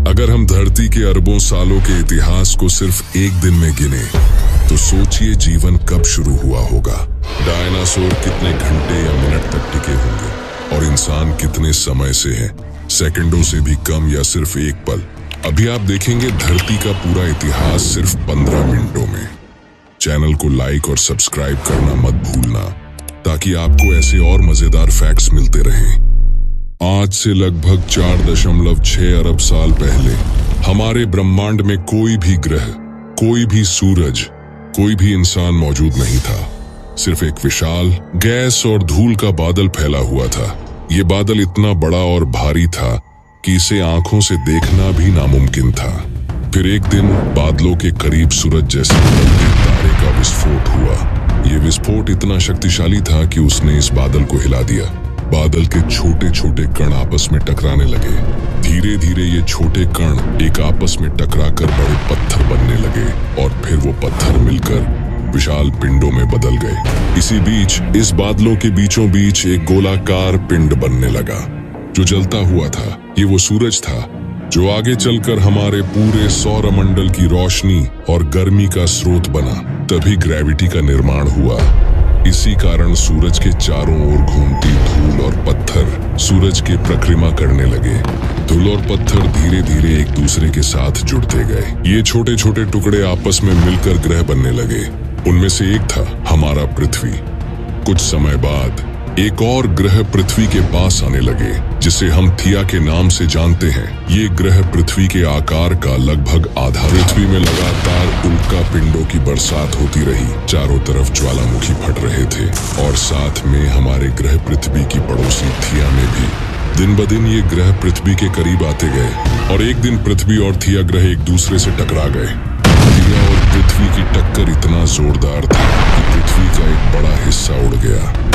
अगर हम धरती के अरबों सालों के इतिहास को सिर्फ एक दिन में गिने तो सोचिए जीवन कब शुरू हुआ होगा। डायनासोर कितने घंटे या मिनट तक टिके होंगे और इंसान कितने समय से है, सेकंडों से भी कम या सिर्फ एक पल। अभी आप देखेंगे धरती का पूरा इतिहास सिर्फ 15 मिनटों में। चैनल को लाइक और सब्सक्राइब करना मत भूलना ताकि आपको ऐसे और मजेदार फैक्ट्स मिलते रहें। आज से लगभग 4.6 अरब साल पहले हमारे ब्रह्मांड में कोई भी ग्रह, कोई भी सूरज, कोई भी इंसान मौजूद नहीं था। सिर्फ एक विशाल गैस और धूल का बादल फैला हुआ था। ये बादल इतना बड़ा और भारी था कि इसे आंखों से देखना भी नामुमकिन था। फिर एक दिन बादलों के करीब सूरज जैसे बड़े तारे का विस्फोट हुआ। ये विस्फोट इतना शक्तिशाली था कि उसने इस बादल को हिला दिया। बादल के छोटे छोटे कण आपस में टकराने लगे। धीरे धीरे ये छोटे कण एक आपस में टकराकर बड़े पत्थर बनने लगे और फिर वो पत्थर मिलकर विशाल पिंडों में बदल गए। इसी बीच इस बादलों के बीचों बीच एक गोलाकार पिंड बनने लगा जो जलता हुआ था। ये वो सूरज था जो आगे चलकर हमारे पूरे सौरमंडल की रोशनी और गर्मी का स्रोत बना। तभी ग्रेविटी का निर्माण हुआ। इसी कारण सूरज के चारों ओर घूमती धूल और पत्थर सूरज की परिक्रमा करने लगे। धूल और पत्थर धीरे धीरे एक दूसरे के साथ जुड़ते गए। ये छोटे छोटे टुकड़े आपस में मिलकर ग्रह बनने लगे। उनमें से एक था हमारा पृथ्वी। कुछ समय बाद एक और ग्रह पृथ्वी के पास आने लगे जिसे हम थिया के नाम से जानते हैं। ये ग्रह पृथ्वी के आकार का लगभग आधा। पृथ्वी में लगातार उल्का पिंडों की बरसात होती रही। चारों तरफ ज्वालामुखी फट रहे थे और साथ में हमारे ग्रह पृथ्वी की पड़ोसी थिया में भी। दिन ब दिन ये ग्रह पृथ्वी के करीब आते गए और एक दिन पृथ्वी और थिया ग्रह एक दूसरे से टकरा गए। थिया और पृथ्वी की टक्कर इतना जोरदार था कि पृथ्वी का एक बड़ा हिस्सा उड़ गया।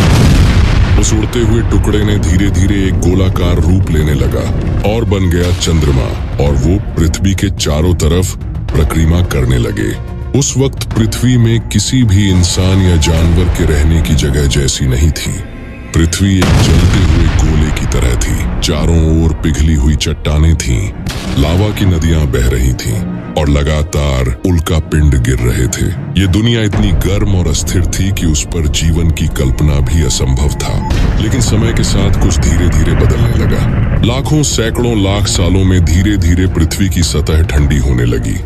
उस उड़ते हुए टुकड़े ने धीरे धीरे एक गोलाकार रूप लेने लगा और बन गया चंद्रमा और वो पृथ्वी के चारों तरफ परिक्रमा करने लगे। उस वक्त पृथ्वी में किसी भी इंसान या जानवर के रहने की जगह जैसी नहीं थी। पृथ्वी एक जलते हुए गोले की तरह थी। चारों ओर पिघली हुई चट्टानें थीं, लावा की नदियां बह रही थीं और लगातार उल्का पिंड गिर रहे थे। ये दुनिया इतनी गर्म और अस्थिर थी कि उस पर जीवन की कल्पना भी असंभव था। लेकिन समय के साथ कुछ धीरे धीरे बदलने लगा। लाखों सैकड़ों लाख सालों में धीरे धीरे पृथ्वी की सतह ठंडी होने लगी।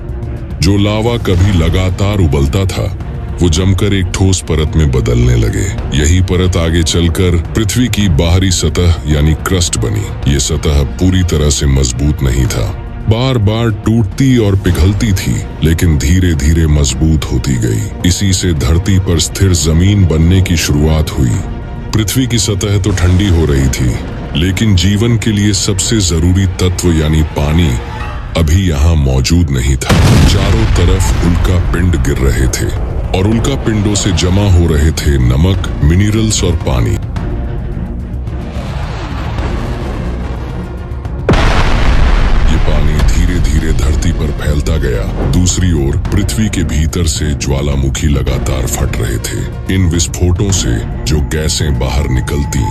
जो लावा कभी लगातार उबलता था वो जमकर एक ठोस परत में बदलने लगे। यही परत आगे चलकर पृथ्वी की बाहरी सतह यानी क्रस्ट बनी। ये सतह पूरी तरह से मजबूत नहीं था, बार बार टूटती और पिघलती थी, लेकिन धीरे धीरे मजबूत होती गई। इसी से धरती पर स्थिर जमीन बनने की शुरुआत हुई। पृथ्वी की सतह तो ठंडी हो रही थी, लेकिन जीवन के लिए सबसे जरूरी तत्व यानी पानी अभी यहाँ मौजूद नहीं था। चारों तरफ उल्का पिंड गिर रहे थे और उल्का पिंडों से जमा हो रहे थे नमक, मिनरल्स और पानी। ये पानी धीरे धीरे धरती पर फैलता गया। दूसरी ओर पृथ्वी के भीतर से ज्वालामुखी लगातार फट रहे थे। इन विस्फोटों से जो गैसें बाहर निकलती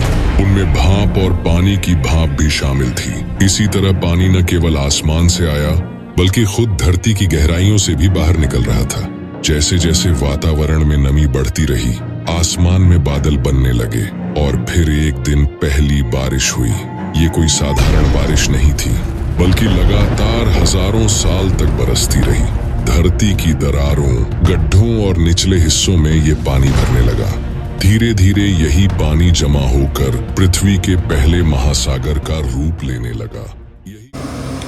उनमें भाप और पानी की भाप भी शामिल थी। इसी तरह पानी न केवल आसमान से आया बल्कि खुद धरती की गहराइयों से भी बाहर निकल रहा था। जैसे जैसे वातावरण में नमी बढ़ती रही, आसमान में बादल बनने लगे और फिर एक दिन पहली बारिश हुई। ये कोई साधारण बारिश नहीं थी बल्कि लगातार हजारों साल तक बरसती रही। धरती की दरारों, गड्ढों और निचले हिस्सों में ये पानी भरने लगा। धीरे धीरे यही पानी जमा होकर पृथ्वी के पहले महासागर का रूप लेने लगा।